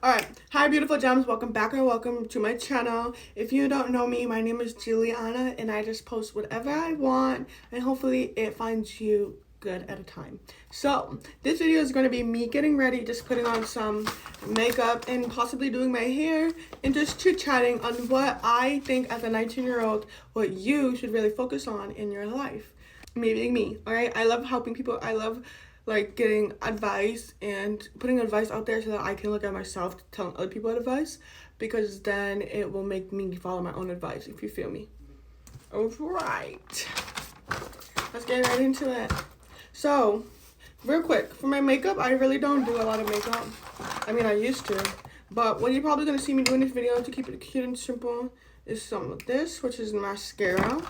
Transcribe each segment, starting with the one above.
Alright, hi beautiful gems, welcome back or welcome to my channel. If you don't know me, my name is Juliana and I just post whatever I want and hopefully it finds you good at a time. So, this video is going to be me getting ready, just putting on some makeup and possibly doing my hair and just chit-chatting on what I think as a 19-year-old, what you should really focus on in your life. Me being me, alright? I love helping people, I love like getting advice and putting advice out there so that I can look at myself telling other people advice, because then it will make me follow my own advice, if you feel me. Alright, let's get right into it. So, real quick, for my makeup, I really don't do a lot of makeup. I mean, I used to, but what you're probably going to see me do in this video to keep it cute and simple is some of this, which is mascara,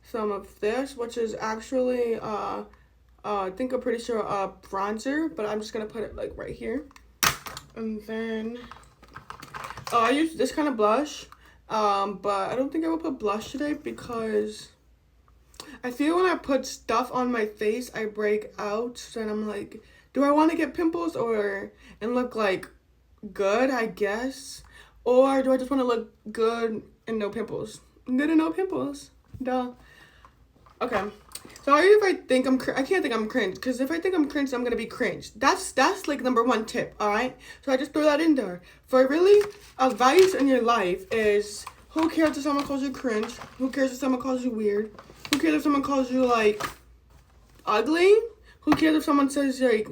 some of this, which is actually I think I'm pretty sure bronzer, but I'm just gonna put it like right here. And then I use this kind of blush, but I don't think I will put blush today because I feel when I put stuff on my face I break out. So then I'm like, do I want to get pimples and look like good, I guess, or do I just want to look good and no pimples? Good and no pimples, duh. Okay. So if I think I can't think I'm cringe, because if I think I'm cringe, I'm gonna be cringe. That's like number one tip, all right? So I just threw that in there. For really, advice in your life is, who cares if someone calls you cringe? Who cares if someone calls you weird? Who cares if someone calls you like ugly? Who cares if someone says like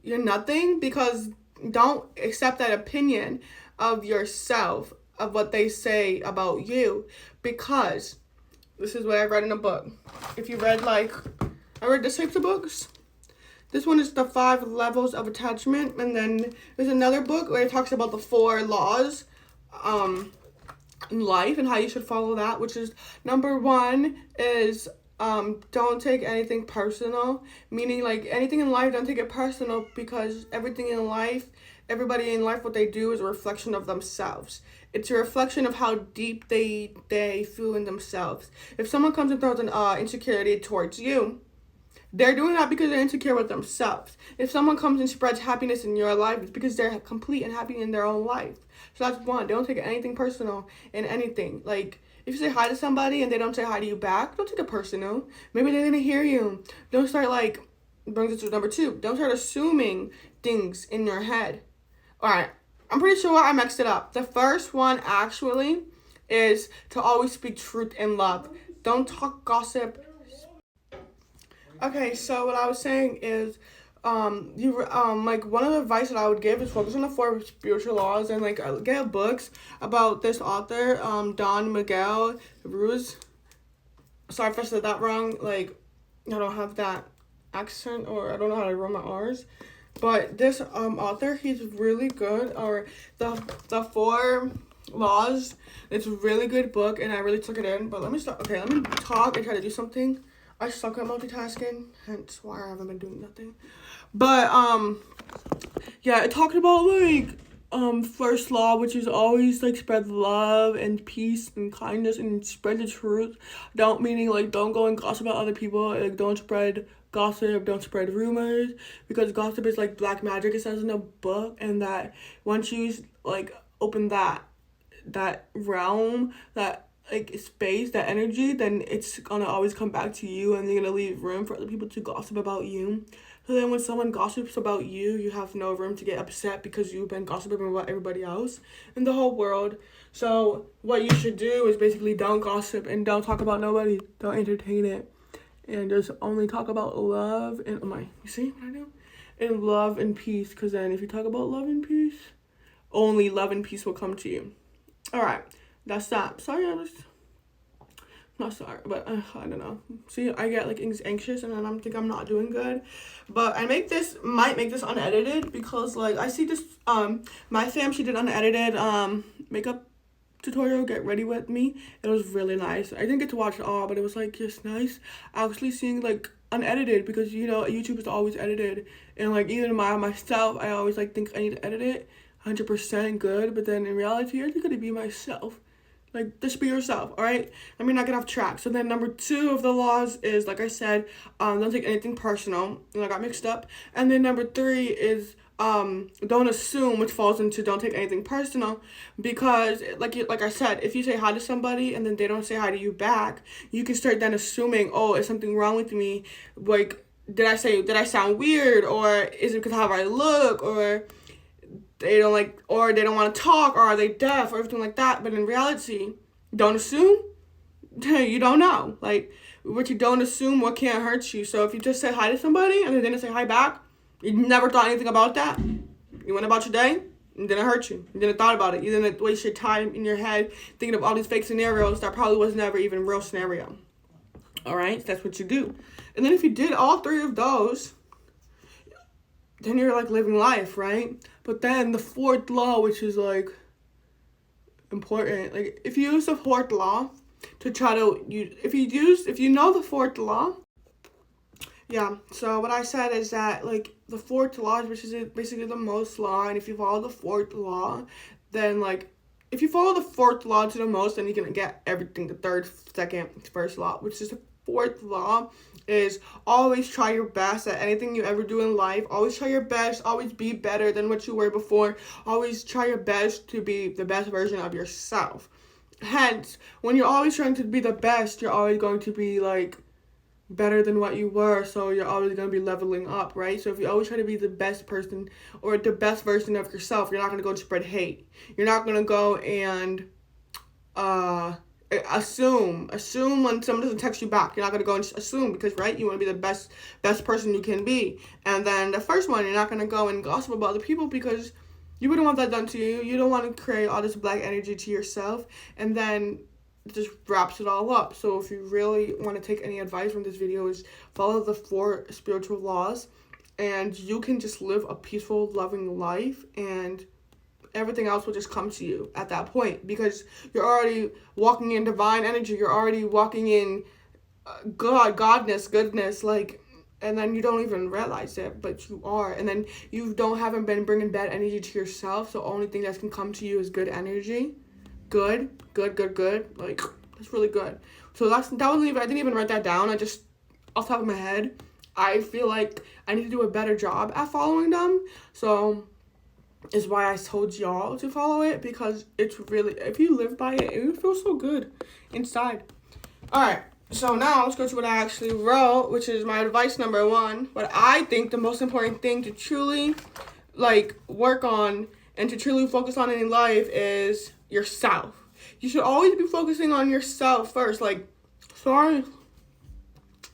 you're nothing? Because don't accept that opinion of yourself, of what they say about you, because this is what I read in a book. If you read I read this types of books. This one is the 5 levels of attachment, and then there's another book where it talks about the 4 laws in life and how you should follow that, which is number 1 is don't take anything personal, meaning like anything in life, don't take it personal, because everything in life, everybody in life, what they do is a reflection of themselves. It's a reflection of how deep they feel in themselves. If someone comes and throws an insecurity towards you, they're doing that because they're insecure with themselves. If someone comes and spreads happiness in your life, it's because they're complete and happy in their own life. So that's one. Don't take anything personal in anything. Like, if you say hi to somebody and they don't say hi to you back, don't take it personal. Maybe they didn't hear you. Don't start brings us to number 2. Don't start assuming things in your head. Alright, I'm pretty sure I mixed it up. The first one actually is to always speak truth in love. Don't talk gossip. Okay, so what I was saying is, one of the advice that I would give is focus on the 4 spiritual laws, and get books about this author, Don Miguel Ruiz. Sorry if I said that wrong. I don't have that accent, or I don't know how to roll my R's. But this author, he's really good. Or the 4 laws. It's a really good book, and I really took it in. But let me start. Okay, let me talk and try to do something. I suck at multitasking, hence why I haven't been doing nothing. But yeah, it talked about first law, which is always spread love and peace and kindness and spread the truth. Don't go and gossip about other people. Don't spread gossip, don't spread rumors, because gossip is like black magic, it says in a book, and that once you open that realm, that space, that energy, then it's gonna always come back to you, and you're gonna leave room for other people to gossip about you. So then when someone gossips about you, you have no room to get upset because you've been gossiping about everybody else in the whole world. So what you should do is basically don't gossip and don't talk about nobody. Don't entertain it. And just only talk about love and, you see what I do? And love and peace, because then if you talk about love and peace, only love and peace will come to you. Alright, that's that. Sorry, not sorry, but I don't know. See, I get anxious, and then I think I'm not doing good. But I might make this unedited, because I see this, my fam, she did unedited makeup tutorial, get ready with me. It was really nice. I didn't get to watch it all, but it was just nice actually seeing unedited, because YouTube is always edited, and even myself, I always think I need to edit it 100% good, but then in reality I just gotta be myself. Just be yourself, all right? Let me not get off track. So then number 2 of the laws is, like I said, don't take anything personal, and I got mixed up. And then number 3 is don't assume, which falls into don't take anything personal, because like I said, if you say hi to somebody and then they don't say hi to you back, you can start then assuming, oh, is something wrong with me? Like, did I sound weird, or is it because of how I look, or they don't want to talk, or are they deaf, or everything like that? But in reality, don't assume. You don't know. Like, what you don't assume, what can't hurt you. So if you just say hi to somebody and they didn't say hi back, you never thought anything about that. You went about your day, it didn't hurt you. You didn't thought about it. You didn't waste your time in your head thinking of all these fake scenarios that probably was never even a real scenario. All right? That's what you do. And then if you did all three of those, then you're like living life, right? But then the fourth law, which is like important, like if you use the fourth law to try to, if you know the fourth law, yeah, so what I said is that, like, the fourth law, which is basically the most law, and if you follow the fourth law, then, like, if you follow the fourth law to the most, then you can get everything. The third, second, first law, which is the fourth law, is always try your best at anything you ever do in life. Always try your best. Always be better than what you were before. Always try your best to be the best version of yourself. Hence, when you're always trying to be the best, you're always going to be, like, better than what you were, so you're always going to be leveling up, right? So if you always try to be the best person or the best version of yourself, you're not going to go and spread hate. You're not going to go and assume when someone doesn't text you back. You're not going to go and assume, because, right, you want to be the best person you can be. And then the first one, you're not going to go and gossip about other people, because you wouldn't want that done to you. You don't want to create all this black energy to yourself, and then just wraps it all up. So if you really want to take any advice from this video, is follow the 4 spiritual laws, and you can just live a peaceful, loving life, and everything else will just come to you at that point, because you're already walking in divine energy. You're already walking in goodness, like, and then you don't even realize it, but you are. And then you haven't been bringing bad energy to yourself, so the only thing that can come to you is good energy. Good. Like, that's really good. So I didn't even write that down. I just, off the top of my head, I feel like I need to do a better job at following them. So is why I told y'all to follow it, because it's really, if you live by it, it feels so good inside. All right. So now let's go to what I actually wrote, which is my advice number 1. What I think the most important thing to truly, like, work on and to truly focus on in life is yourself. You should always be focusing on yourself first. Like, sorry,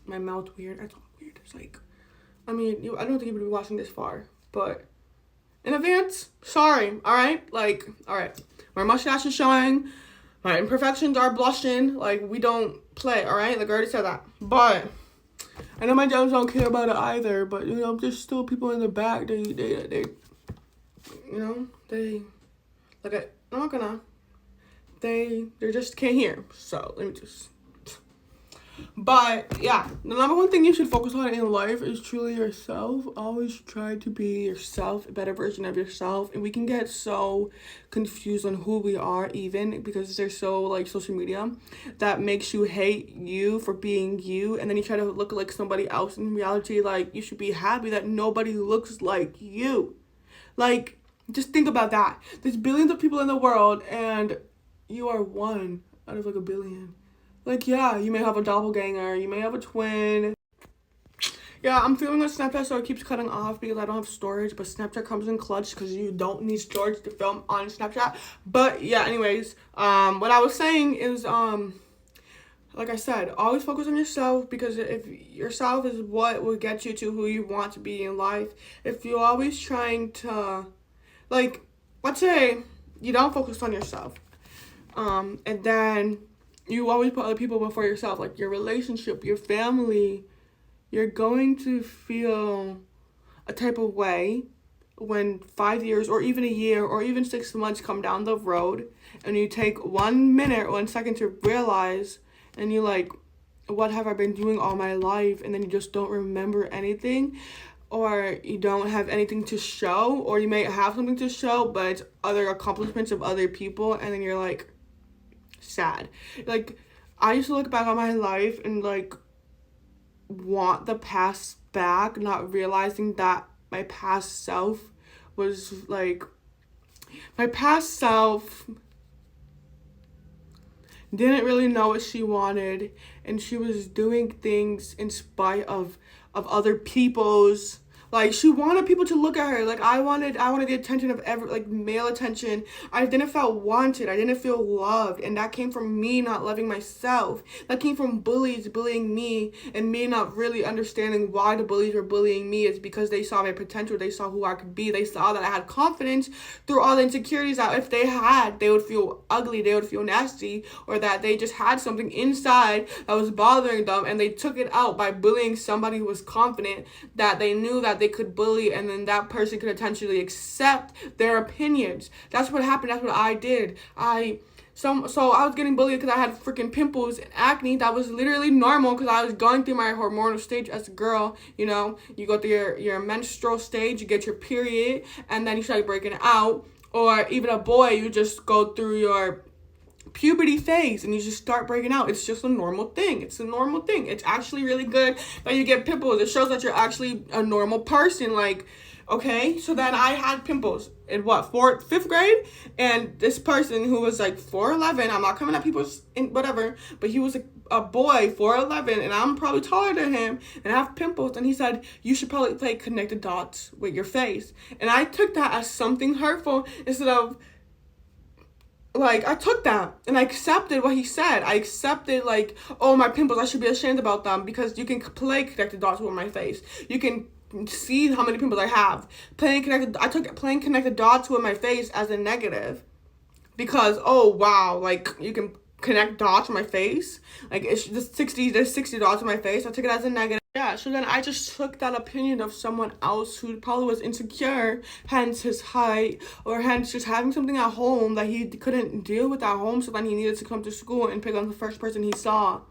my mouth weird. I talk weird. It's like, I don't think you would be watching this far, but in advance, sorry. All right, like, all right. My mustache is showing. My imperfections are blushing. Like, we don't play. All right, like, I already said that. But I know my jobs don't care about it either. But there's still people in the back. They like, I'm not gonna. They just can't hear. So let me just. But yeah, the number 1 thing you should focus on in life is truly yourself. Always try to be yourself, a better version of yourself. And we can get so confused on who we are, even because there's so, like, social media that makes you hate you for being you, and then you try to look like somebody else. In reality, like, you should be happy that nobody looks like you. Like, just think about that. There's billions of people in the world, and you are one out of, like, a billion. Like, yeah, you may have a doppelganger, you may have a twin. Yeah, I'm feeling on Snapchat, so it keeps cutting off because I don't have storage, but Snapchat comes in clutch because you don't need storage to film on Snapchat. But yeah, anyways, what I was saying is, like I said, always focus on yourself, because if yourself is what will get you to who you want to be in life. If you're always trying to, like, let's say you don't focus on yourself, and then you always put other people before yourself, like your relationship, your family, you're going to feel a type of way when 5 years or even a year or even 6 months come down the road, and you take 1 minute or 1 second to realize, and you're like, what have I been doing all my life? And then you just don't remember anything, or you don't have anything to show, or you may have something to show, but it's other accomplishments of other people, and then you're like, sad. Like, I used to look back on my life and, like, want the past back, not realizing that my past self was like, my past self didn't really know what she wanted, and she was doing things in spite of other people's, like, she wanted people to look at her. Like, I wanted the attention of like, male attention. I didn't feel wanted. I didn't feel loved. And that came from me not loving myself. That came from bullies bullying me, and me not really understanding why the bullies were bullying me. It's because they saw my potential. They saw who I could be. They saw that I had confidence through all the insecurities that if they had, they would feel ugly, they would feel nasty, or that they just had something inside that was bothering them, and they took it out by bullying somebody who was confident, that they knew that they could bully, and then that person could potentially accept their opinions. That's what happened. That's what I did. So I was getting bullied because I had freaking pimples and acne. That was literally normal because I was going through my hormonal stage as a girl. You know, you go through your menstrual stage, you get your period, and then you start breaking out. Or even a boy, you just go through your puberty phase and you just start breaking out. It's just a normal thing. It's a normal thing. It's actually really good that you get pimples. It shows that you're actually a normal person. Like, okay, so then I had pimples in fifth grade, and this person who was like 4'11", I'm not coming at people's whatever, but he was a boy 4'11", and I'm probably taller than him, and I have pimples, and he said, you should probably play connect the dots with your face. And I took that as something hurtful instead of, like, I took that and I accepted what he said. I accepted, like, oh, my pimples, I should be ashamed about them, because you can play connected dots with my face. You can see how many pimples I have. I took playing connected dots with my face as a negative, because, oh, wow, like, you can connect dots with my face. Like, it's just there's 60 dots in my face. I took it as a negative. Yeah, so then I just took that opinion of someone else who probably was insecure, hence his height, or hence just having something at home that he couldn't deal with at home, so then he needed to come to school and pick on the first person he saw,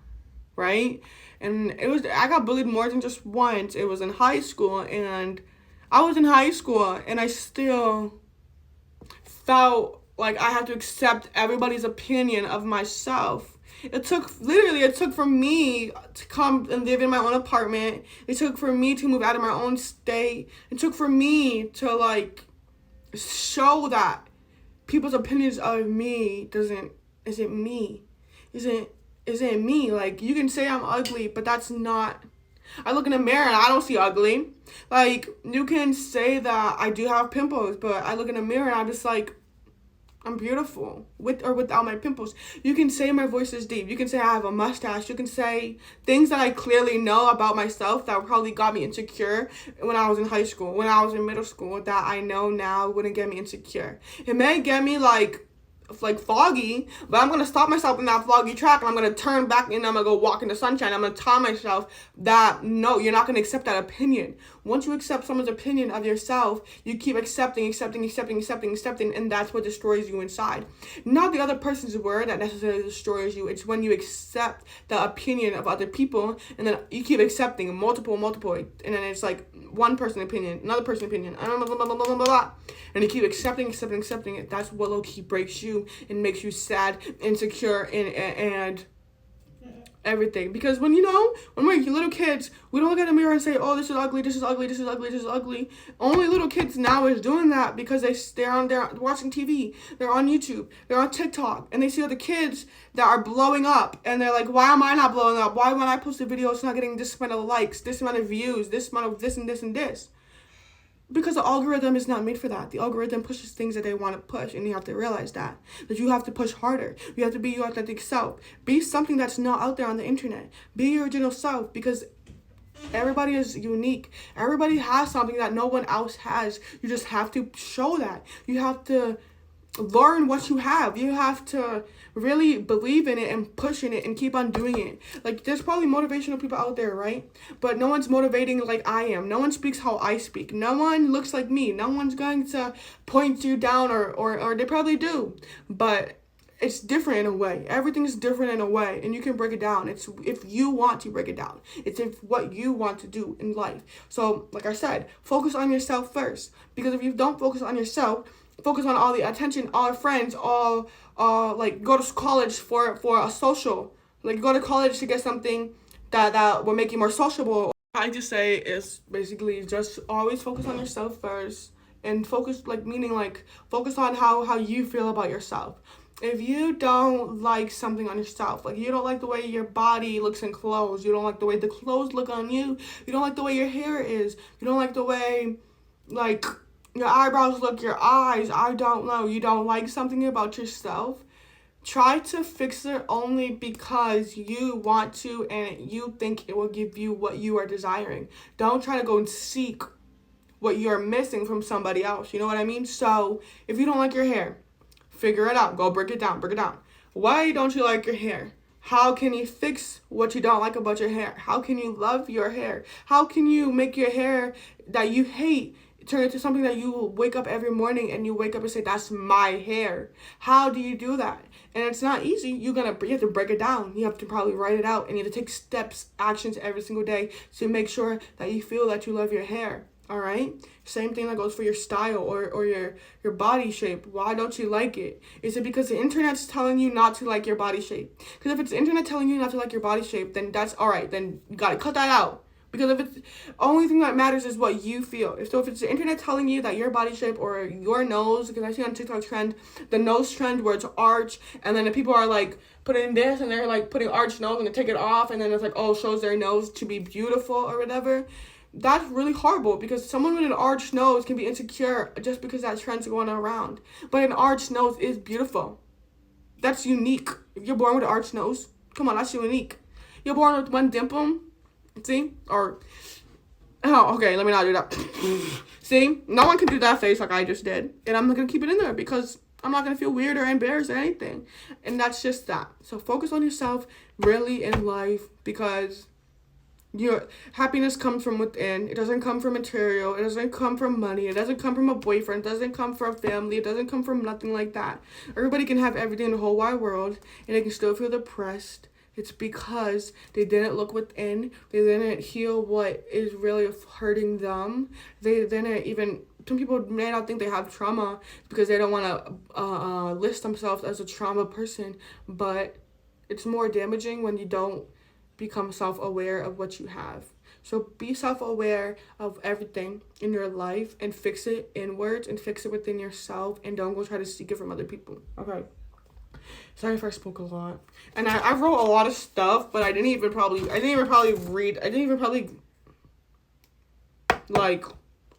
right? And I got bullied more than just once. It was in high school, and I was in high school, and I still felt like I had to accept everybody's opinion of myself. It took for me to come and live in my own apartment. It took for me to move out of my own state. It took for me to, like, show that people's opinions of me isn't me. Isn't me. Like, you can say I'm ugly, but that's not. I look in the mirror and I don't see ugly. Like, you can say that I do have pimples, but I look in the mirror and I'm just like, I'm beautiful, with or without my pimples. You can say my voice is deep. You can say I have a mustache. You can say things that I clearly know about myself that probably got me insecure when I was in high school, when I was in middle school, that I know now wouldn't get me insecure. It may get me like foggy, but I'm gonna stop myself in that foggy track, and I'm gonna turn back and I'm gonna go walk in the sunshine. I'm gonna tell myself that no, you're not gonna accept that opinion. Once you accept someone's opinion of yourself, you keep accepting, and that's what destroys you inside. Not the other person's word that necessarily destroys you. It's when you accept the opinion of other people, and then you keep accepting multiple, and then it's like one person opinion, another person opinion, blah, blah, blah, blah, blah, blah, and you keep accepting it. That's what low-key breaks you and makes you sad, insecure, and everything. Because when we're little kids, we don't look at the mirror and say, oh, this is ugly, this is ugly, this is ugly, this is ugly. Only little kids now is doing that because they're watching TV, they're on YouTube, they're on TikTok, and they see other kids that are blowing up, and they're like, why am I not blowing up? Why when I post a video, it's not getting this amount of likes, this amount of views, this amount of this and this and this? Because the algorithm is not made for that. The algorithm pushes things that they want to push, and you have to realize that you have to push harder. You have to be your authentic self. Be something that's not out there on the internet. Be your original self, because everybody is unique. Everybody has something that no one else has. You just have to show that. You have to learn what you have. You have to really believe in it and push in it and keep on doing it. Like, there's probably motivational people out there, right? But no one's motivating like I am. No one speaks how I speak. No one looks like me. No one's going to point you down, or they probably do. But it's different in a way. Everything is different in a way, and you can break it down. It's if you want to break it down. It's if what you want to do in life. So, like I said, focus on yourself first. Because if you don't focus on yourself, focus on all the attention, all our friends, like, go to college for a social. Like, go to college to get something that will make you more sociable. I just say is basically just always focus on yourself first. And focus, like, meaning, like, focus on how you feel about yourself. If you don't like something on yourself, like you don't like the way your body looks in clothes, you don't like the way the clothes look on you, you don't like the way your hair is, you don't like the way, like, your eyebrows look, your eyes, I don't know, you don't like something about yourself, try to fix it only because you want to and you think it will give you what you are desiring. Don't try to go and seek what you're missing from somebody else. You know what I mean? So if you don't like your hair, figure it out. Go break it down. Break it down. Why don't you like your hair? How can you fix what you don't like about your hair? How can you love your hair? How can you make your hair that you hate turn into something that you will wake up every morning and you wake up and say, that's my hair? How do you do that? And it's not easy. You have to break it down. You have to probably write it out, and you have to take steps, actions every single day to make sure that you feel that you love your hair. All right? Same thing that goes for your style or your body shape. Why don't you like it? Is it because the internet's telling you not to like your body shape? Because if it's the internet telling you not to like your body shape, then that's all right. Then you got to cut that out. Because if it's only thing that matters is what you feel. If it's the internet telling you that your body shape or your nose, because I see on TikTok the nose trend where it's arch, and then the people are like putting this and they're like putting arch nose and they take it off, and then it's like, oh, shows their nose to be beautiful or whatever. That's really horrible, because someone with an arched nose can be insecure just because that trend's going around. But an arched nose is beautiful. That's unique. If you're born with an arched nose, come on, that's unique. You're born with one dimple, see? Or, oh, okay, let me not do that. See? No one can do that face like I just did. And I'm not going to keep it in there because I'm not going to feel weird or embarrassed or anything. And that's just that. So focus on yourself really in life, because your happiness comes from within. It doesn't come from material. It doesn't come from money. It doesn't come from a boyfriend. It doesn't come from family. It doesn't come from nothing like that. Everybody can have everything in the whole wide world, and they can still feel depressed. It's because they didn't look within. They didn't heal what is really hurting them. They didn't even... Some people may not think they have trauma because they don't want to list themselves as a trauma person, but it's more damaging when you don't become self-aware of what you have. So be self-aware of everything in your life and fix it inwards and fix it within yourself, and don't go try to seek it from other people. Okay. Sorry if I spoke a lot. And I wrote a lot of stuff, but I didn't even probably read. I didn't even probably, like,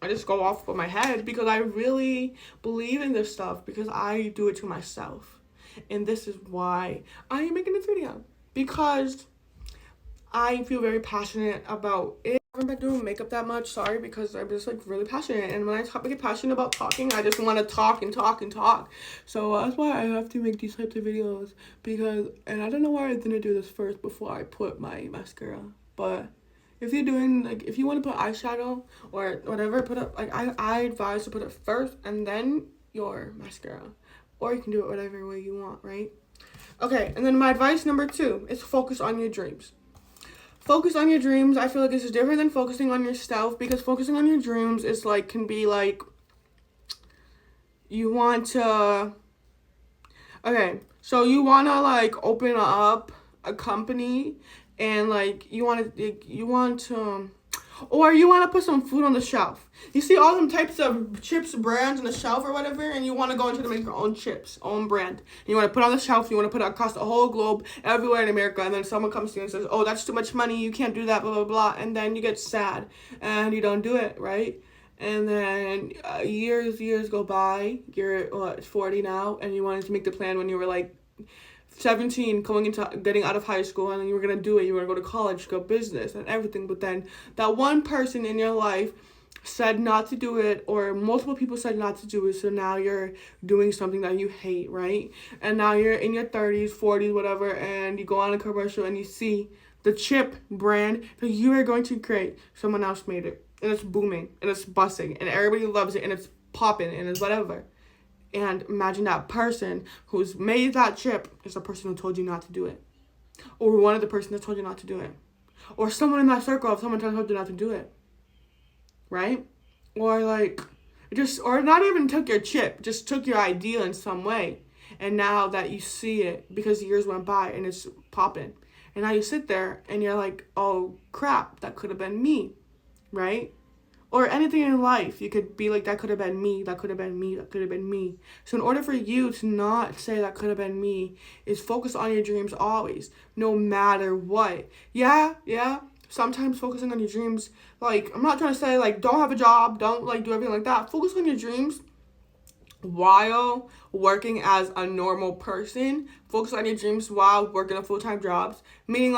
I just go off of my head because I really believe in this stuff, because I do it to myself. And this is why I am making this video, because I feel very passionate about it. I haven't been doing makeup that much, sorry, because I'm just like really passionate. And when I get passionate about talking, I just want to talk and talk and talk. So that's why I have to make these types of videos, because, and I don't know why I didn't do this first before I put my mascara. But if you're doing, like, if you want to put eyeshadow or whatever, put up, like, I advise to put it first and then your mascara. Or you can do it whatever way you want, right? Okay, and then my advice number 2 is focus on your dreams. Focus on your dreams. I feel like this is different than focusing on yourself, because focusing on your dreams is like, can be like, you want to, okay, so you want to like open up a company, and like you want to or you want to put some food on the shelf. You see all them types of chips brands on the shelf or whatever, and you want to go into to make your own chips, own brand. And you want to put on the shelf, you want to put it across the whole globe, everywhere in America, and then someone comes to you and says, oh, that's too much money, you can't do that, blah, blah, blah, and then you get sad, and you don't do it, right? And then years go by, you're 40 now, and you wanted to make the plan when you were like 17, getting out of high school, and then you were going to do it. You were going to go to college, go business and everything. But then that one person in your life said not to do it, or multiple people said not to do it. So now you're doing something that you hate, right? And now you're in your 30s, 40s, whatever, and you go on a commercial and you see the chip brand that you are going to create. Someone else made it, and it's booming, and it's busting, and everybody loves it, and it's popping, and it's whatever. And imagine that person who's made that chip is the person who told you not to do it. Or one of the person that told you not to do it. Or someone in that circle of someone told you not to do it. Right? Or like, or not even took your chip, just took your idea in some way. And now that you see it, because years went by and it's popping. And now you sit there and you're like, oh crap, that could have been me. Right? or anything in life. You could be like, that could have been me, that could have been me, that could have been me. So in order for you to not say that could have been me, is focus on your dreams always, no matter what. Yeah, sometimes focusing on your dreams, like, I'm not trying to say, like, don't have a job, don't, like, do everything like that. Focus on your dreams while working as a normal person. Focus on your dreams while working a full-time jobs, meaning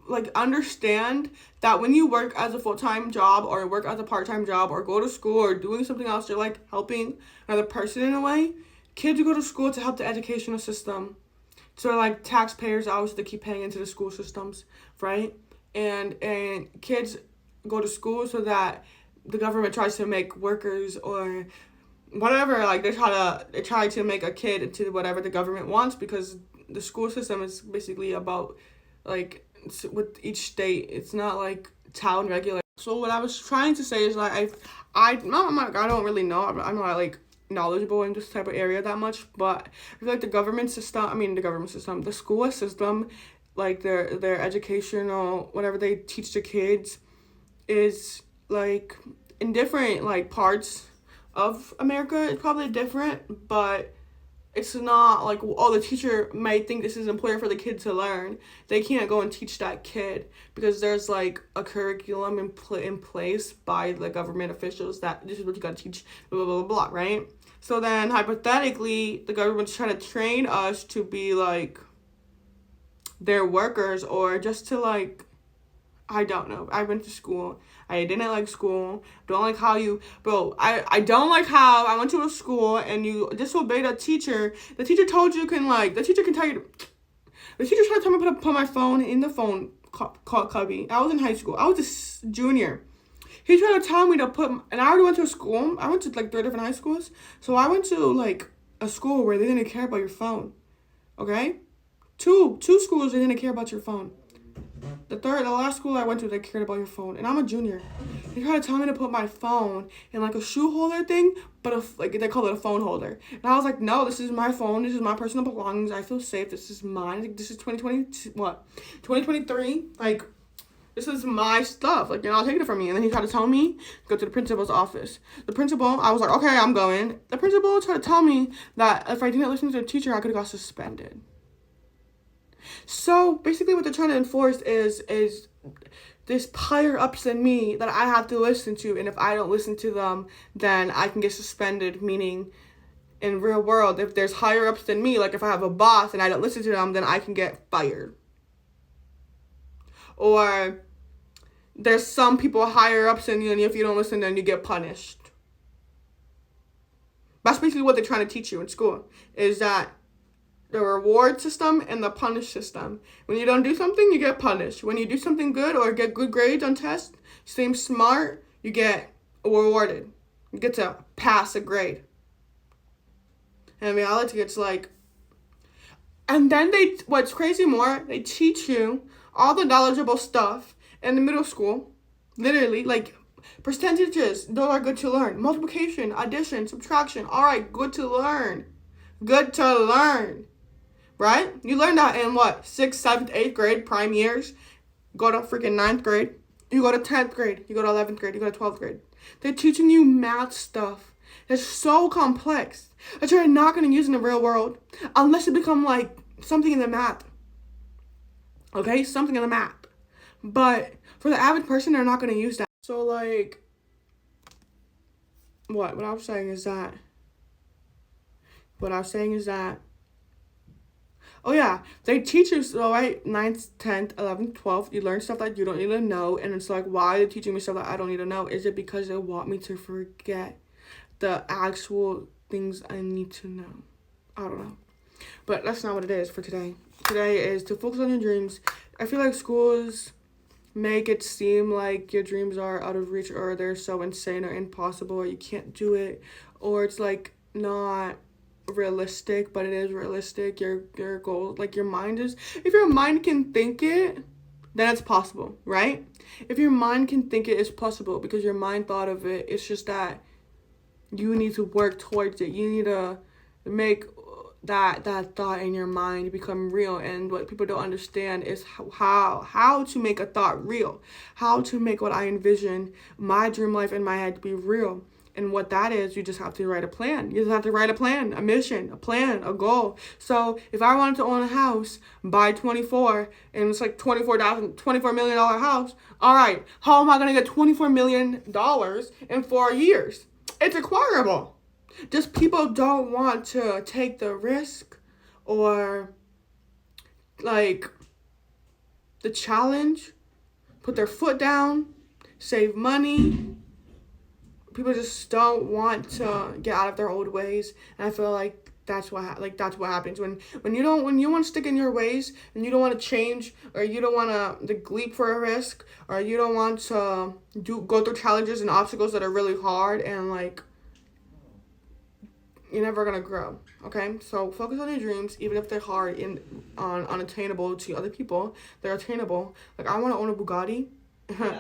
like understand that when you work as a full-time job or work as a part-time job or go to school or doing something else, you're like helping another person in a way. Kids go to school to help the educational system, so like taxpayers obviously keep paying into the school systems, right? And kids go to school so that the government tries to make workers or whatever, like they try to make a kid into whatever the government wants, because the school system is basically about, like, with each state, it's not like town regular. So what I was trying to say is like I don't really know, I'm not like knowledgeable in this type of area that much, but I feel like the school system, like their educational whatever they teach the kids is like in different like parts of America, it's probably different, but it's not like, oh, the teacher might think this is important for the kid to learn. They can't go and teach that kid because there's like a curriculum in place by the government officials that this is what you gotta teach, blah, blah, blah, blah, right? So then hypothetically, the government's trying to train us to be like their workers, or just to like, I don't know. I went to school. I didn't like school. Don't like how you, bro. I don't like how I went to a school and you disobeyed a teacher. The teacher told you the teacher can tell you. The teacher tried to tell me to put my phone in the phone cubby. I was in high school. I was a junior. He tried to tell me to put, and I already went to a school. I went to like 3 different high schools. So I went to like a school where they didn't care about your phone. Okay? Two schools, they didn't care about your phone. The last school I went to, they cared about your phone, and I'm a junior. They tried to tell me to put my phone in like a shoe holder thing, but like they call it a phone holder. And I was like, no, this is my phone. This is my personal belongings. I feel safe. This is mine. Like, this is 2023. Like, this is my stuff. Like, you're not taking it from me. And then he tried to tell me to go to the principal's office. The principal, I was like, okay, I'm going. The principal tried to tell me that if I didn't listen to the teacher, I could have got suspended. So basically what they're trying to enforce is this higher ups than me that I have to listen to, and if I don't listen to them, then I can get suspended, meaning in real world, if there's higher ups than me, like if I have a boss and I don't listen to them, then I can get fired. Or there's some people higher ups than you, and if you don't listen, then you get punished. That's basically what they're trying to teach you in school, is that the reward system and the punish system. When you don't do something, you get punished. When you do something good or get good grades on tests, seem smart, you get rewarded. You get to pass a grade. And in reality, it's like, and then what's crazy more, they teach you all the knowledgeable stuff in the middle school. Literally, like percentages, those are good to learn. Multiplication, addition, subtraction, all right, good to learn. Good to learn. Right? You learn that in what? 6th, 7th, 8th grade, prime years. Go to freaking 9th grade. You go to 10th grade. You go to 11th grade. You go to 12th grade. They're teaching you math stuff that's so complex that you're not going to use in the real world unless you become like something in the math. Okay? Something in the math. But for the average person, they're not going to use that. So like, what I was saying is that, oh yeah, they teach you, so right, 9th, 10th, 11th, 12th, you learn stuff that you don't need to know, and it's like, why are they teaching me stuff that I don't need to know? Is it because they want me to forget the actual things I need to know? I don't know. But that's not what it is for today. Today is to focus on your dreams. I feel like schools make it seem like your dreams are out of reach, or they're so insane or impossible, or you can't do it, or it's like not realistic, but it is realistic. Your goal, like your mind is, if your mind can think it, then it's possible, right? If your mind can think it, it's possible because your mind thought of it. It's just that you need to work towards it. You need to make that thought in your mind become real. And what people don't understand is how to make a thought real, how to make what I envision, my dream life in my head, to be real. And what that is, you just have to write a plan. You just have to write a plan, a mission, a plan, a goal. So if I wanted to own a house by 24, and it's like $24 million house, all right, how am I going to get $24 million in 4 years? It's acquirable. Just people don't want to take the risk or like the challenge, put their foot down, save money. People just don't want to get out of their old ways, and I feel like that's what happens when you want to stick in your ways and you don't want to change, or you don't want to leap for a risk, or you don't want to go through challenges and obstacles that are really hard, and like you're never gonna grow. Okay, so focus on your dreams, even if they're hard and unattainable to other people. They're attainable. Like I want to own a Bugatti. Yeah.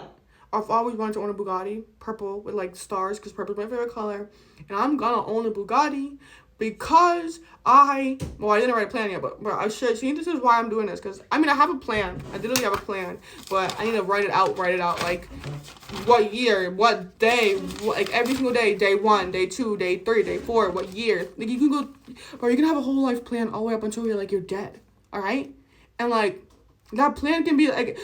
I've always wanted to own a Bugatti, purple with like stars, because purple is my favorite color. And I'm gonna own a Bugatti because I didn't write a plan yet, but I should. See, this is why I'm doing this, because I have a plan. I literally have a plan, but I need to write it out, like what year, what day, like every single day, day 1, day 2, day 3, day 4, what year. Like you can go, or you can have a whole life plan all the way up until you're dead, all right? And like, that plan can be like,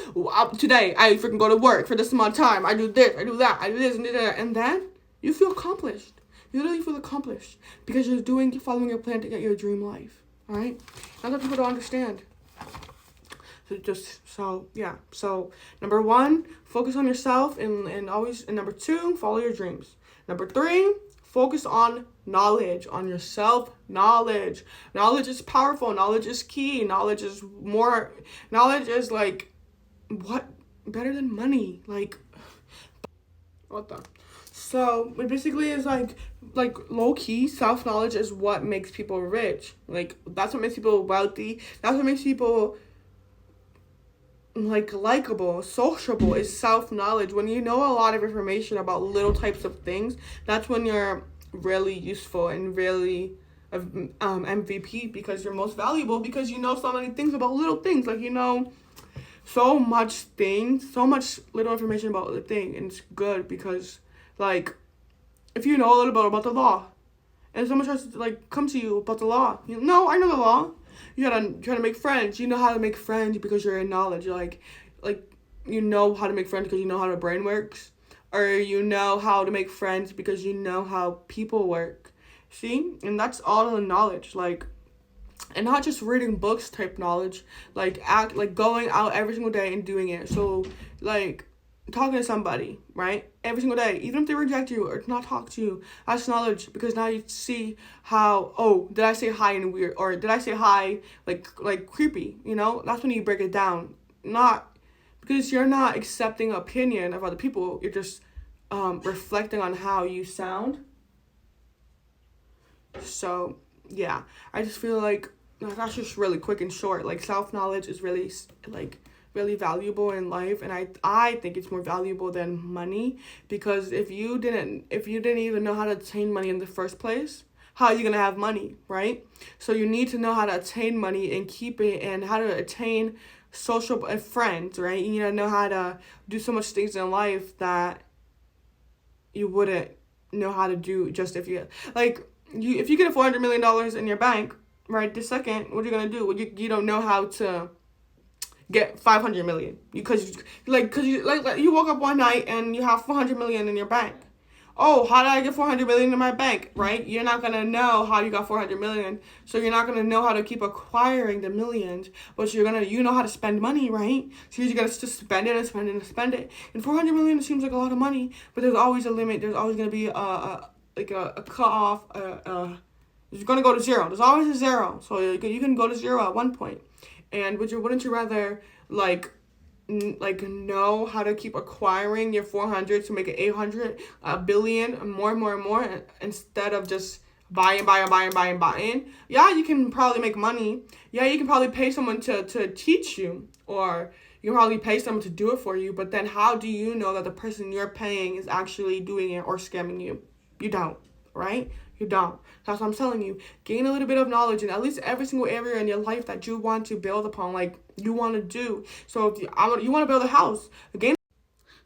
today I freaking go to work for this amount of time. I do this, I do that, I do this, and do that. And then you feel accomplished. You literally feel accomplished because you're following your plan to get your dream life. All right? That's what people don't understand. So number 1, focus on yourself and always. And number 2, follow your dreams. Number 3, focus on knowledge, on your self-knowledge. Knowledge is powerful. Knowledge is key. Knowledge is like, what? Better than money. Like, what the? So, it basically is like low-key, self-knowledge is what makes people rich. Like, that's what makes people wealthy. That's what makes people like likable, sociable, is self-knowledge. When you know a lot of information about little types of things, that's when you're really useful and really MVP, because you're most valuable, because you know so many things about little things. Like, you know so much little information about the thing, and it's good because, like, if you know a little bit about the law, and someone tries to like come to you about the law, I know the law. You gotta try to make friends. You know how to make friends because you're in knowledge. You're like you know how to make friends because you know how the brain works, or you know how to make friends because you know how people work. See, and that's all the knowledge. Like, and not just reading books type knowledge. Like going out every single day and doing it. So like, talking to somebody, right? Every single day, even if they reject you or not talk to you, that's knowledge, because now you see how, did I say hi and weird, or did I say hi like creepy, That's when you break it down. Not because you're not accepting opinion of other people, you're just reflecting on how you sound. So, yeah, I just feel like that's just really quick and short. Like, self-knowledge is really, really valuable in life, and I think it's more valuable than money, because if you didn't even know how to attain money in the first place, how are you gonna have money, right? So you need to know how to attain money and keep it, and how to attain social friends, right? You need to know how to do so much things in life that you wouldn't know how to do just if you if you get $400 million in your bank right this second. What are you gonna do? Well, you don't know how to get 500 million, because you woke up one night and you have 400 million in your bank. Oh, how did I get 400 million in my bank, right? You're not going to know how you got 400 million, so you're not going to know how to keep acquiring the millions, but you know how to spend money, right? So you're going to just spend it and spend it and spend it. And 400 million seems like a lot of money, but there's always a limit. There's always going to be a cut off. It's going to go to zero. There's always a zero, so you can go to zero at one point. And wouldn't you rather know how to keep acquiring your 400 to make it 800, a billion, and more, instead of just buying? Yeah, you can probably make money. Yeah, you can probably pay someone to teach you, or you can probably pay someone to do it for you. But then how do you know that the person you're paying is actually doing it or scamming you? You don't, right? You don't. That's what I'm telling you. Gain a little bit of knowledge in at least every single area in your life that you want to build upon, like you want to do. So if you want to build a house, gain.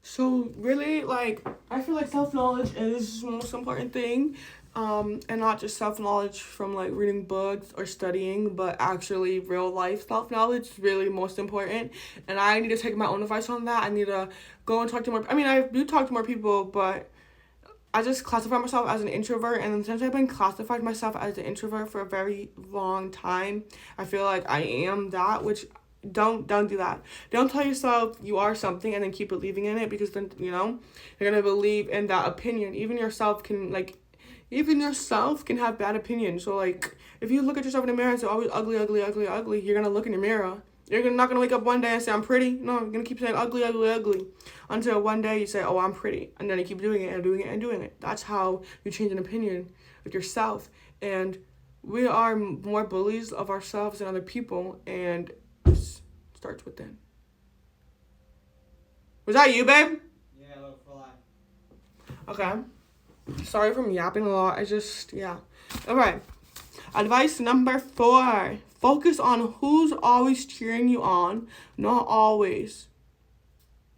So really, like, I feel like self-knowledge is the most important thing. And not just self-knowledge from like reading books or studying, but actually real life self-knowledge is really most important. And I need to take my own advice on that. I need to go and talk to more. I mean, I do talk to more people, but I just classify myself as an introvert, and then since I've been classified myself as an introvert for a very long time, I feel like I am that, which don't do that. Don't tell yourself you are something and then keep believing in it, because then, you know, you're gonna believe in that opinion. Even yourself can have bad opinions. So like, if you look at yourself in the mirror and say always ugly, ugly, ugly, ugly, you're gonna look in the mirror. You're not gonna wake up one day and say I'm pretty. No, you're gonna keep saying ugly, ugly, ugly, until one day you say, oh, I'm pretty, and then you keep doing it and doing it and doing it. That's how you change an opinion of yourself. And we are more bullies of ourselves than other people, and it starts within. Was that you, babe? Yeah, little fly. Okay. Sorry for yapping a lot. Yeah. All right. Advice number 4. Focus on who's always cheering you on, not always.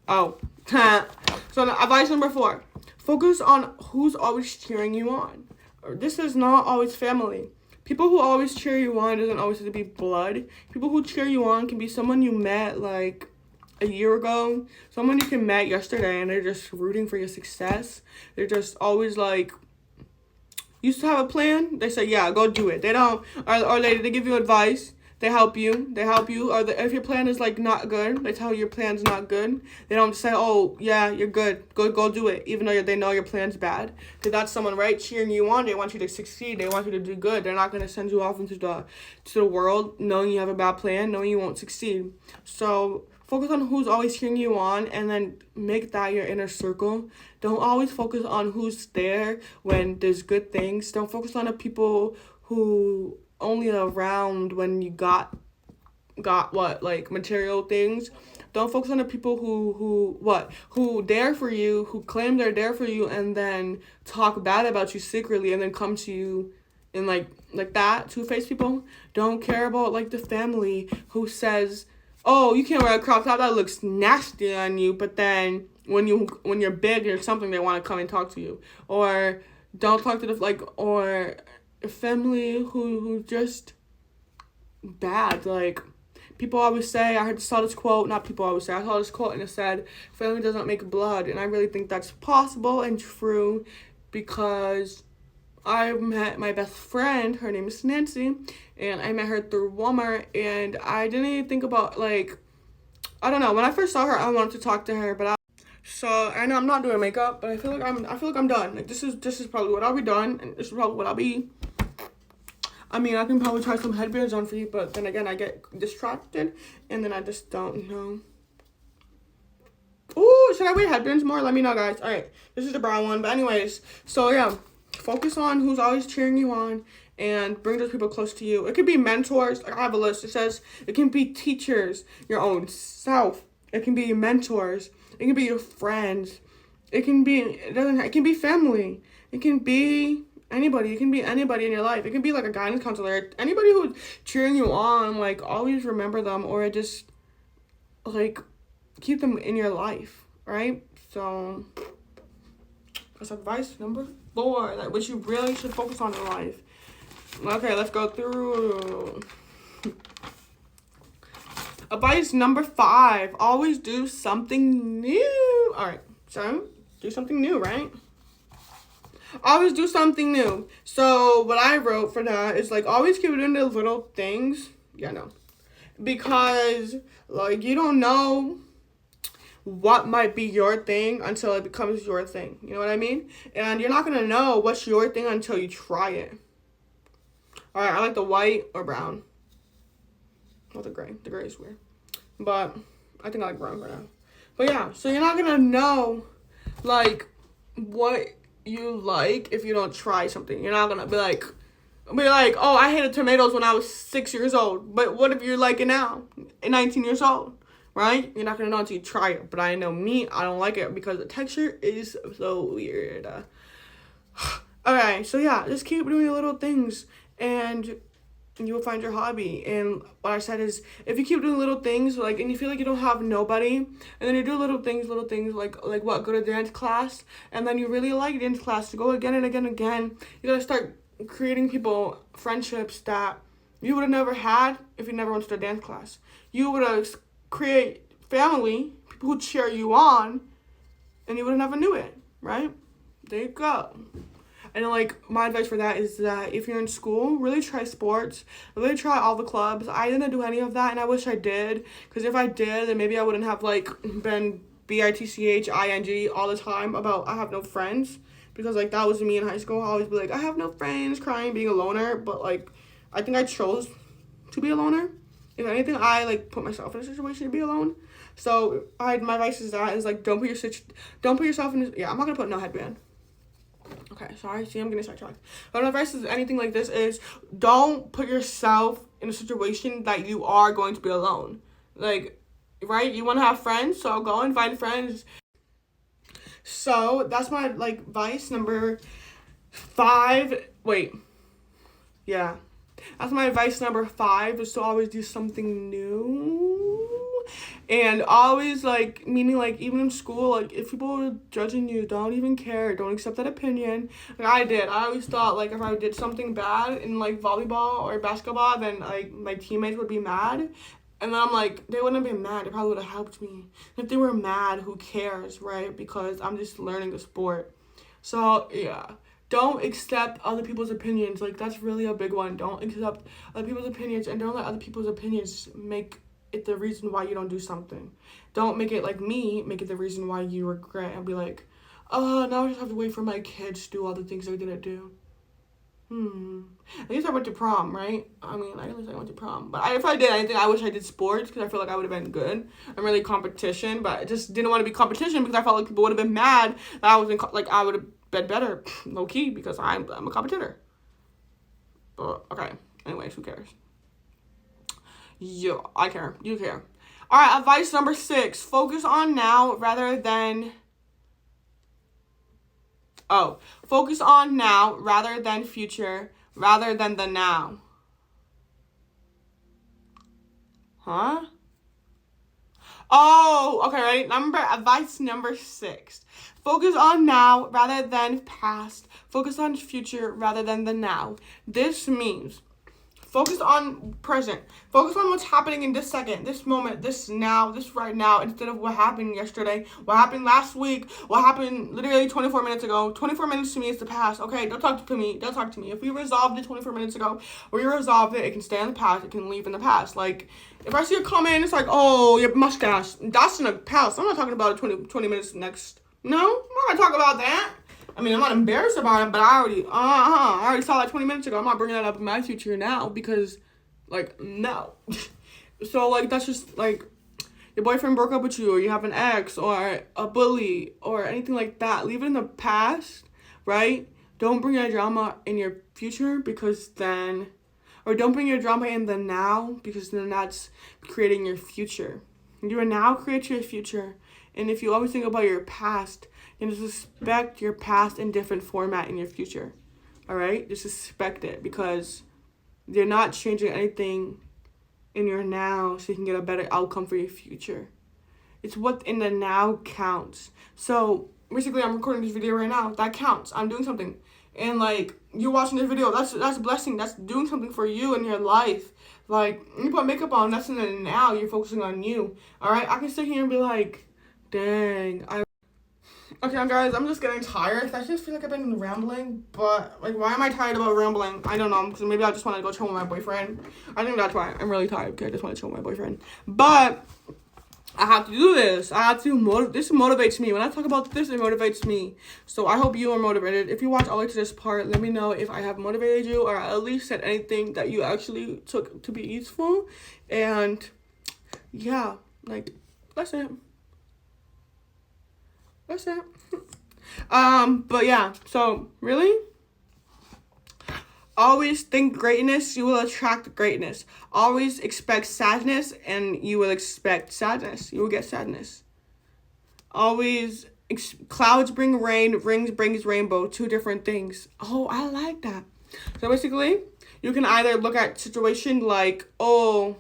Oh. So advice number 4. Focus on who's always cheering you on. This is not always family. People who always cheer you on doesn't always have to be blood. People who cheer you on can be someone you met like a year ago, someone you can met yesterday, and they're just rooting for your success. They're just always like, used to have a plan, they say, yeah, go do it. They don't, or they give you advice, they help you, or if your plan is like not good, they tell you your plan's not good. They don't say, oh yeah, you're good, go do it, even though they know your plan's bad. Because that's someone, right, cheering you on. They want you to succeed, they want you to do good. They're not going to send you off into the world knowing you have a bad plan, knowing you won't succeed. So focus on who's always cheering you on, and then make that your inner circle. Don't always focus on who's there when there's good things. Don't focus on the people who only around when you got what, like material things. Don't focus on the people who there for you, who claim they're there for you, and then talk bad about you secretly, and then come to you and like that. Two-faced people. Don't care about like the family who says, oh, you can't wear a crop top, that looks nasty on you, but then when you're big or something, they want to come and talk to you. Or don't talk to or a family who just bad. Like, people always say, I saw this quote, not people always say, I saw this quote and it said, family doesn't make blood. And I really think that's possible and true, because I met my best friend, her name is Nancy, and I met her through Walmart, and I didn't even think about, like, I don't know, when I first saw her, I wanted to talk to her, so I know I'm not doing makeup, but I feel like I'm done. Like, this is probably what I'll be done, and this is probably what I'll be. I mean, I can probably try some headbands on for you, but then again, I get distracted, and then I just don't know. Ooh, should I wear headbands more? Let me know, guys. All right, this is the brown one, but anyways, so yeah. Focus on who's always cheering you on, and bring those people close to you. It could be mentors. Like, I have a list. It says it can be teachers, your own self. It can be mentors. It can be your friends. It can be family. It can be anybody. It can be anybody in your life. It can be like a guidance counselor. Anybody who's cheering you on, like, always remember them, or just like keep them in your life, right? So that's advice number 4, like, what you really should focus on in life. Okay, let's go through. Advice number 5, always do something new. All right, so do something new, right? Always do something new. So what I wrote for that is, like, always keep doing the little things. Yeah, no. Because, like, you don't know what might be your thing until it becomes your thing. You know what I mean? And you're not going to know what's your thing until you try it. All right, I like the white or brown. Not the gray. The gray is weird. But I think I like brown for now. But yeah, so you're not going to know, like, what you like if you don't try something. You're not going to be like, oh, I hated tomatoes when I was 6 years old. But what if you're like it now, at 19 years old? Right? You're not going to know until you try it. But I know me, I don't like it because the texture is so weird. Okay, so yeah, just keep doing the little things, and you will find your hobby. And what I said is, if you keep doing little things, like, and you feel like you don't have nobody, and then you do little things, like what, go to dance class, and then you really like dance class, to go again and again and again. You gotta start creating friendships that you would have never had if you never went to the dance class. You would have create family, people who cheer you on, and you would have never knew it, right? There you go. And like, my advice for that is that if you're in school, really try sports, really try all the clubs. I didn't do any of that, and I wish I did, because if I did, then maybe I wouldn't have like been bitching all the time about I have no friends, because like that was me in high school. I always be like, I have no friends, crying, being a loner. But like, I think I chose to be a loner. If anything, I like put myself in a situation to be alone. So my advice is like, don't put yourself in. Yeah, I'm not gonna put no headband. Okay, sorry. See, I'm getting sidetracked. But my advice is anything like this is, don't put yourself in a situation that you are going to be alone. Like, right? You want to have friends, so go and find friends. So that's my like advice number 5. Wait, yeah, that's my advice number 5, is to always do something new. And always, like, meaning, like, even in school, like, if people are judging you, don't even care. Don't accept that opinion. Like, I always thought, like, if I did something bad in, like, volleyball or basketball, then, like, my teammates would be mad. And then I'm like, they wouldn't have been mad. It probably would have helped me. If they were mad, who cares, right? Because I'm just learning the sport. So, yeah. Don't accept other people's opinions. Like, that's really a big one. Don't accept other people's opinions, and don't let other people's opinions make it the reason why you don't do something. Don't make it like me, make it the reason why you regret and be like, oh, now I just have to wait for my kids to do all the things they didn't do. At least I went to prom, right? I mean, at least I went to prom. But if I did anything, I wish I did sports, because I feel like I would have been good. I'm really competition, but I just didn't want to be competition because I felt like people would have been mad that I was in, like, I would have been better, low key, because I'm a competitor. But okay, anyways, who cares? Yeah, I care. You care. All right, advice number 6. Focus on now rather than... focus on now rather than future, rather than the now. Huh? Oh, okay, ready? Advice number 6. Focus on now rather than past. Focus on future rather than the now. This means focus on present. Focus on what's happening in this second, this moment, this now, this right now, instead of what happened yesterday, what happened last week, what happened literally 24 minutes ago. 24 minutes to me is the past. Okay, don't talk to me. Don't talk to me. If we resolved it 24 minutes ago, we resolved it, it can stay in the past. It can leave in the past. Like, if I see a comment, it's like, oh, your mustache, that's in the past. I'm not talking about it 20 minutes next. No, I'm not going to talk about that. I mean, I'm not embarrassed about it, but I already saw that 20 minutes ago. I'm not bringing that up in my future now because, like, no. So, like, that's just, like, your boyfriend broke up with you, or you have an ex, or a bully, or anything like that. Leave it in the past, right? Don't bring your drama in your future, because then, or don't bring your drama in the now, because then that's creating your future. You will now create your future, and if you always think about your past, and just expect your past in different format in your future. All right? Just expect it, because you're not changing anything in your now so you can get a better outcome for your future. It's what in the now counts. So basically, I'm recording this video right now. That counts. I'm doing something. And like, you watching this video, that's a blessing. That's doing something for you in your life. Like, you put makeup on, that's in the now. You're focusing on you. All right? I can sit here and be like, dang, okay, guys, I'm just getting tired. I just feel like I've been rambling, but, like, why am I tired about rambling? I don't know, because maybe I just want to go chill with my boyfriend. I think that's why I'm really tired, because I just want to chill with my boyfriend. But I have to do this. This motivates me. When I talk about this, it motivates me. So I hope you are motivated. If you watch all the way to this part, let me know if I have motivated you, or at least said anything that you actually took to be useful. And, yeah, like, that's it. That's it. But yeah, so really, always think greatness, you will attract greatness. Always expect sadness, and you will expect sadness. You will get sadness. Always clouds bring rain, rings brings rainbow, two different things. Oh, I like that. So basically, you can either look at situation like, oh,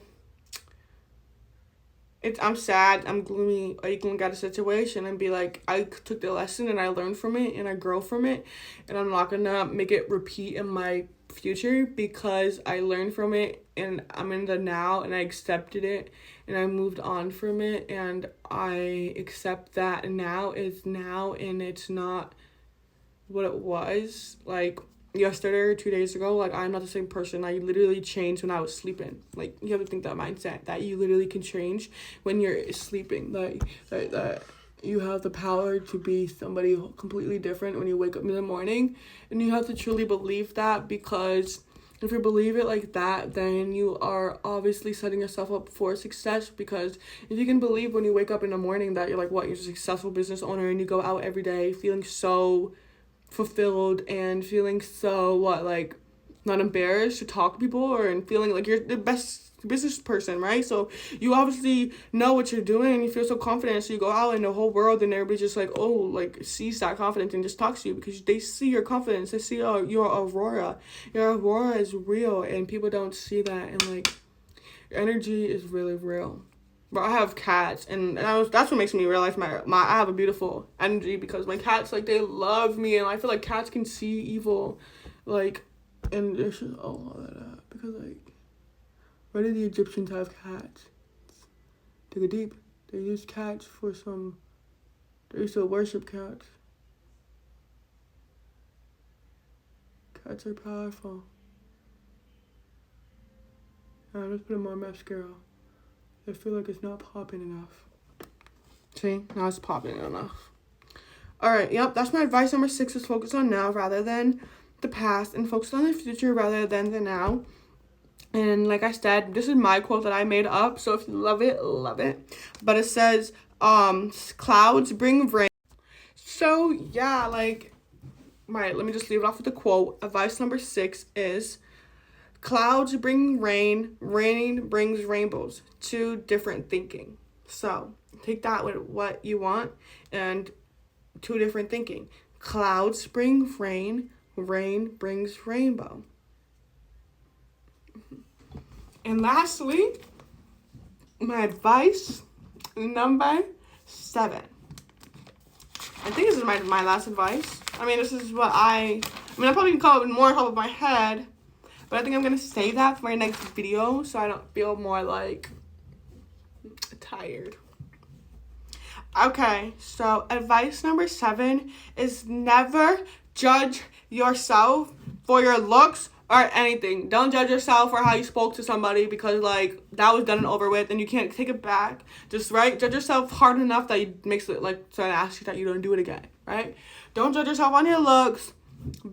I'm sad, I'm gloomy, or you can look at a situation and be like, I took the lesson and I learned from it and I grow from it, and I'm not gonna make it repeat in my future because I learned from it and I'm in the now and I accepted it and I moved on from it and I accept that now is now and it's not what it was like yesterday or 2 days ago. Like, I'm not the same person. I literally changed when I was sleeping. Like, you have to think that mindset that you literally can change when you're sleeping. That you have the power to be somebody completely different when you wake up in the morning, and you have to truly believe that, because if you believe it like that, then you are obviously setting yourself up for success. Because if you can believe when you wake up in the morning that you're like, what, you're a successful business owner and you go out every day feeling so fulfilled and feeling so like not embarrassed to talk to people, or and feeling like you're the best business person, right? So you obviously know what you're doing and you feel so confident, so you go out in the whole world and everybody just like, oh, like sees that confidence and just talks to you because they see your confidence. They see your aurora. Your aurora is real and people don't see that, and like your energy is really real. But I have cats, and that's what makes me realize my I have a beautiful energy, because my cats, like, they love me, and I feel like cats can see evil, like, and there's just a lot of that, because, like, why did the Egyptians have cats? Take a deep. They used cats for they used to worship cats. Cats are powerful. Let's put in more mascara. I feel like it's not popping enough. See? Now it's popping enough. Alright, yep, that's my advice number 6, is focus on now rather than the past, and focus on the future rather than the now. And like I said, this is my quote that I made up, so if you love it, love it. But it says, clouds bring rain. So yeah, like, right, let me just leave it off with the quote. Advice number 6 is, clouds bring rain, raining brings rainbows. Two different thinking. So take that with what you want, and two different thinking. Clouds bring rain, rain brings rainbow. And lastly, my advice number 7. I think this is my last advice. I mean, this is what I probably can come up with more off of my head, but I think I'm going to save that for my next video so I don't feel more, like, tired. Okay, so advice number 7 is never judge yourself for your looks or anything. Don't judge yourself for how you spoke to somebody, because, like, that was done and over with and you can't take it back. Just, right, judge yourself hard enough that you makes it, like, so I ask you that you don't do it again, right? Don't judge yourself on your looks,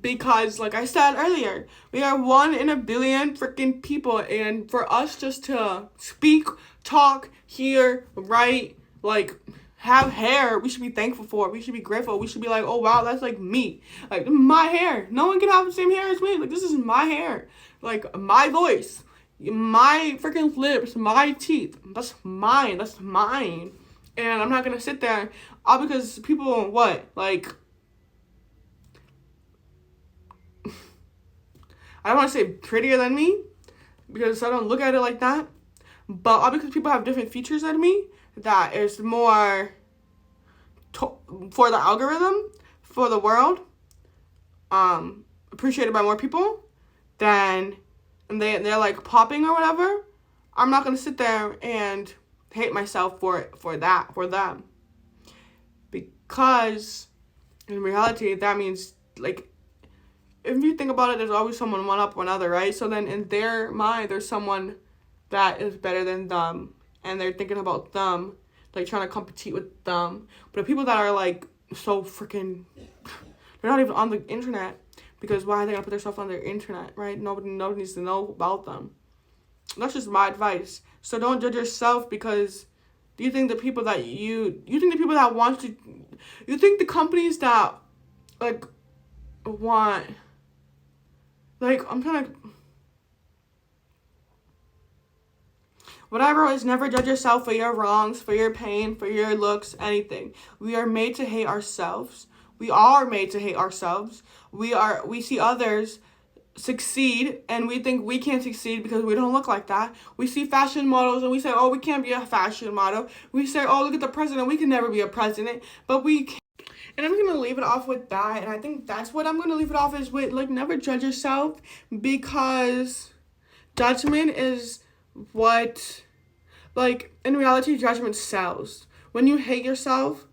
because, like I said earlier, we are 1 in a billion freaking people, and for us just to speak, talk, hear, write, like, have hair, we should be thankful for it. We should be grateful. We should be like, oh wow, that's like me. Like, my hair. No one can have the same hair as me. Like, this is my hair. Like, my voice, my freaking lips, my teeth. That's mine. That's mine. And I'm not gonna sit there all because people, what, like, I don't want to say prettier than me, because I don't look at it like that, but all because people have different features than me, that is more for the algorithm, for the world, appreciated by more people, and they're like popping or whatever. I'm not gonna sit there and hate myself for them, because in reality that means, like, if you think about it, there's always someone one up one other, right? So then in their mind, there's someone that is better than them, and they're thinking about them, like trying to compete with them. But the people that are like so freaking, they're not even on the internet, because why are they gonna put themselves on their internet, right? Nobody needs to know about them. That's just my advice. So don't judge yourself, because you think the people that you think the people that want to, you think the companies that, like, want, like, I'm trying to, Whatever it is, never judge yourself for your wrongs, for your pain, for your looks, anything. We are made to hate ourselves. We are made to hate ourselves. We see others succeed and we think we can't succeed because we don't look like that. We see fashion models and we say, oh, we can't be a fashion model. We say, oh, look at the president, we can never be a president, but we can. And I'm gonna leave it off with that, and I think that's what I'm gonna leave it off is with, like, never judge yourself, because judgment is what, like, in reality, judgment sells. When you hate yourself,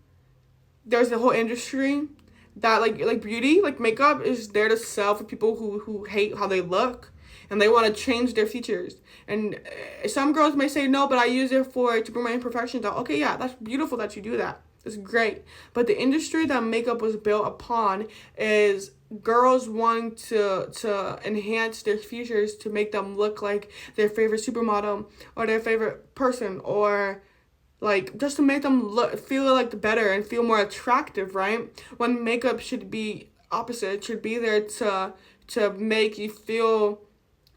there's a whole industry that like beauty, like makeup is there to sell for people who hate how they look and they want to change their features. And some girls may say, no, but I use it to bring my imperfections out. Okay, yeah, that's beautiful that you do that. It's great. But the industry that makeup was built upon is girls wanting to enhance their features to make them look like their favorite supermodel or their favorite person, or like just to make them feel like better and feel more attractive, right? When makeup should be opposite. It should be there to make you feel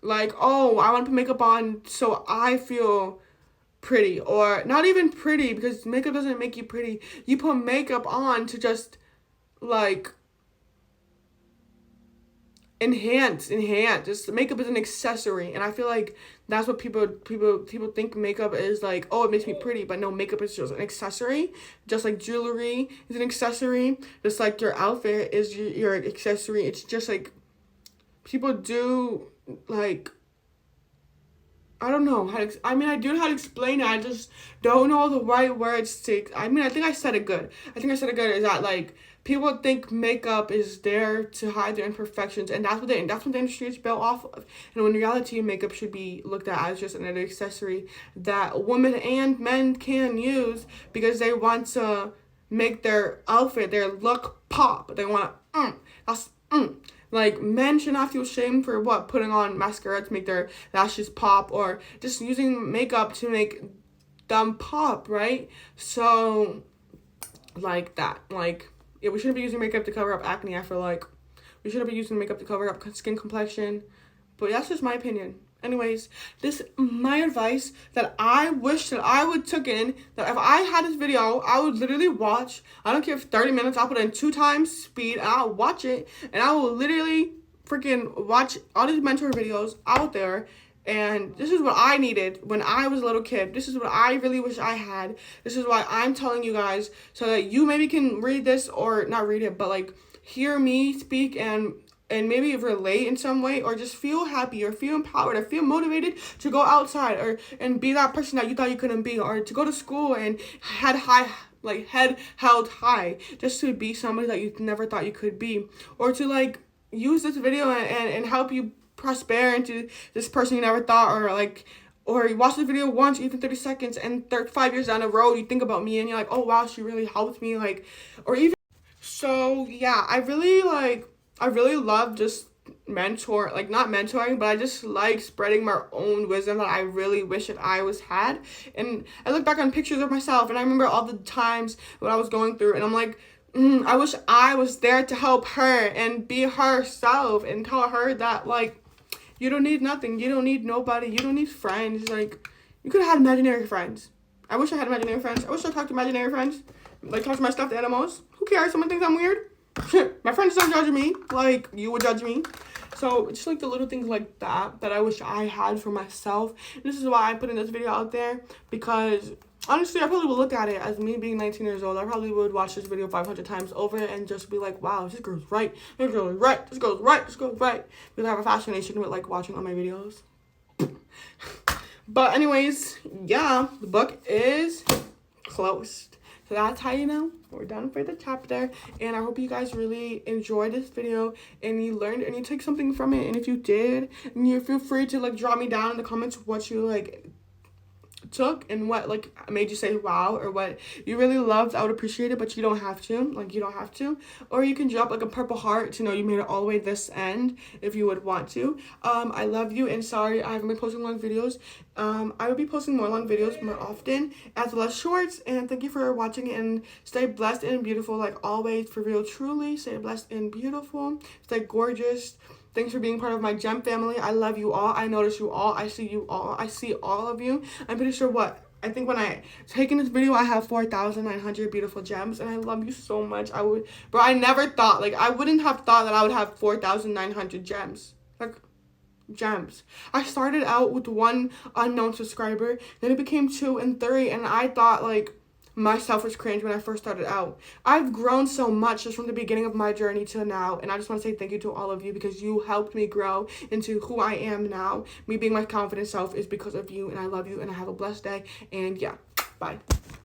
like, oh, I want to put makeup on so I feel pretty, or not even pretty, because makeup doesn't make you pretty. You put makeup on to just like enhance. Just makeup is an accessory, and I feel like that's what people think makeup is, like, oh, it makes me pretty, but no, makeup is just an accessory. Just like jewelry is an accessory, just like your outfit is your accessory. It's just like people do, like, I don't know how to, I do know how to explain it, I just don't know the right words to, I think I said it good. Is that, like, people think makeup is there to hide their imperfections, and that's what the industry is built off of. And when in reality, makeup should be looked at as just another accessory that women and men can use because they want to make their outfit, their look pop. They want to, Like, men should not feel shame for putting on mascara to make their lashes pop, or just using makeup to make them pop, right? So, like that. Like, yeah, we shouldn't be using makeup to cover up acne. I feel like we shouldn't be using makeup to cover up skin complexion. But that's just my opinion. Anyways, this my advice that I wish that I would took in, that if I had this video, I would literally watch, I don't care if 30 minutes, I'll put it in 2 times speed, and I'll watch it, and I will literally freaking watch all these mentor videos out there. And this is what I needed when I was a little kid. This is what I really wish I had. This is why I'm telling you guys, so that you maybe can read this, or not read it, but like hear me speak and maybe relate in some way, or just feel happy, or feel empowered, or feel motivated to go outside, and be that person that you thought you couldn't be, or to go to school and head held high, just to be somebody that you never thought you could be, or to like use this video and help you prosper into this person you never thought, or you watch the video once, even 30 seconds, and 5 years down the road, you think about me and you're like, oh wow, she really helped me, like, or even. So yeah, I really love just not mentoring, but I just like spreading my own wisdom that I really wish that I had. And I look back on pictures of myself, and I remember all the times when I was going through, and I'm like, I wish I was there to help her and be herself and tell her that, like, you don't need nothing, you don't need nobody, you don't need friends. Like, you could have had imaginary friends. I wish I had imaginary friends. I wish I talked to imaginary friends. Like, talk to my stuffed animals. Who cares? Someone thinks I'm weird. My friends don't judge me like you would judge me. So just like the little things like that I wish I had for myself. And this is why I'm putting this video out there, because honestly, I probably would look at it as me being 19 years old. I probably would watch this video 500 times over and just be like, wow, this girl's right. This girl's right. This girl's right. This girl's right. Because I have a fascination with like watching all my videos. But anyways, yeah, the book is closed. So that's how you know we're done for the chapter. And I hope you guys really enjoyed this video and you learned and you took something from it. And if you did, and you feel free to like drop me down in the comments what you like took and what like made you say wow, or what you really loved. I would appreciate it, but you don't have to. Or you can drop like a purple heart to know you made it all the way this end if you would want to. I love you, and sorry I haven't been posting long videos. I will be posting more long videos more often, as well as shorts. And thank you for watching, and stay blessed and beautiful like always. For real, truly, stay blessed and beautiful, stay gorgeous, Thanks for being part of my gem family. I love you all. I notice you all. I see you all. I see all of you. I'm pretty sure I think when I taken this video, I have 4,900 beautiful gems, and I love you so much. Bro, I never thought, like, I wouldn't have thought that I would have 4,900 gems. Like, gems. I started out with 1 unknown subscriber, then it became 2 and 3, and I thought, like, myself was cringe when I first started out. I've grown so much just from the beginning of my journey to now, and I just want to say thank you to all of you because you helped me grow into who I am now. Me being my confident self is because of you, and I love you, and I have a blessed day, and yeah, bye.